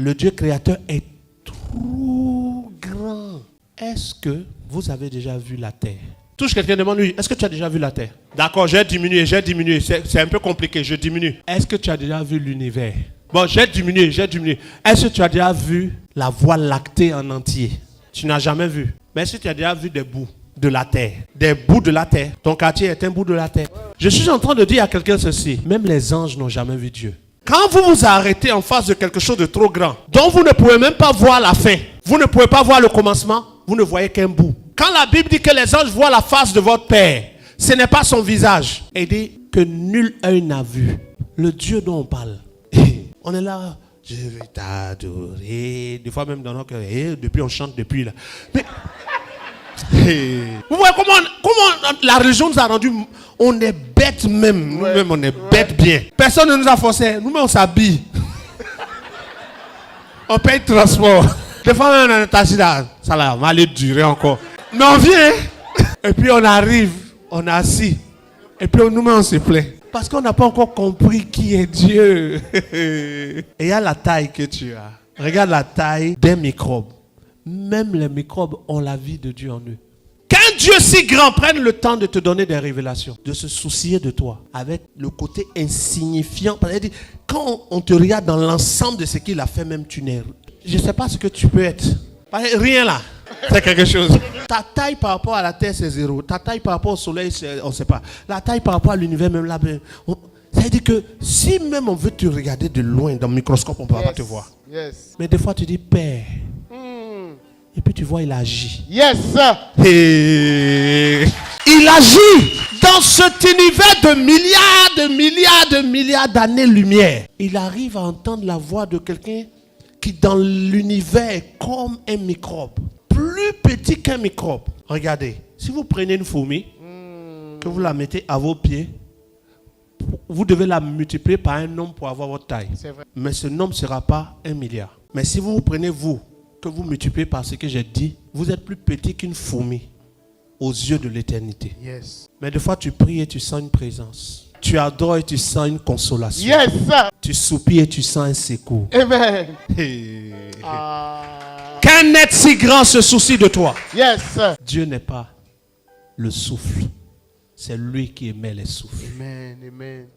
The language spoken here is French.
Le Dieu créateur est trop grand. Est-ce que vous avez déjà vu la terre? Touche quelqu'un, demande-lui, est-ce que tu as déjà vu la terre? D'accord, j'ai diminué. C'est un peu compliqué, je diminue. Est-ce que tu as déjà vu l'univers? Bon, j'ai diminué. Est-ce que tu as déjà vu la Voie lactée en entier? Tu n'as jamais vu. Mais est-ce que tu as déjà vu des bouts de la terre? Des bouts de la terre. Ton quartier est un bout de la terre. Je suis en train de dire à quelqu'un ceci. Même les anges n'ont jamais vu Dieu. Quand vous vous arrêtez en face de quelque chose de trop grand, dont vous ne pouvez même pas voir la fin, vous ne pouvez pas voir le commencement, vous ne voyez qu'un bout. Quand la Bible dit que les anges voient la face de votre Père, ce n'est pas son visage. Elle dit que nul œil n'a vu le Dieu dont on parle. On est là, je vais t'adorer. Des fois même dans nos cœurs, depuis on chante depuis là. Mais, vous voyez comment la religion nous a rendu, on est bête même. Nous-mêmes on est bête bien. Personne ne nous a forcé, nous-mêmes on s'habille. On paye le transport. Des fois même on est assis là, ça là, va aller durer encore. Mais on vient, et puis on arrive, on est assis, et puis nous-mêmes on se plaint. Parce qu'on n'a pas encore compris qui est Dieu. Et il y a la taille que tu as. Regarde la taille des microbes. Même les microbes ont la vie de Dieu en eux. Qu'un Dieu si grand prenne le temps de te donner des révélations, de se soucier de toi, avec le côté insignifiant. Quand on te regarde dans l'ensemble de ce qu'il a fait, même tu n'es... Je ne sais pas ce que tu peux être. Rien là. C'est quelque chose. Ta taille par rapport à la terre, c'est 0. Ta taille par rapport au soleil, on ne sait pas. La taille par rapport à l'univers, même là, ça veut dire que si même on veut te regarder de loin dans le microscope, on ne peut pas te voir. Yes. Mais des fois, tu dis Père. Et puis tu vois, il agit. Yes. Et il agit dans cet univers de milliards d'années-lumière. Il arrive à entendre la voix de quelqu'un qui dans l'univers est comme un microbe. Plus petit qu'un microbe. Regardez, si vous prenez une fourmi, que vous la mettez à vos pieds, vous devez la multiplier par un nombre pour avoir votre taille. C'est vrai. Mais ce nombre ne sera pas 1 milliard. Mais si vous prenez vous, que vous multipliez par ce que j'ai dit, vous êtes plus petit qu'une fourmi aux yeux de l'éternité. Yes. Mais des fois, tu pries et tu sens une présence. Tu adores et tu sens une consolation. Yes. Tu soupires et tu sens un secours. Amen. Qu'un être si grand se soucie de toi. Yes. Dieu n'est pas le souffle. C'est lui qui émet les souffles. Amen. Amen.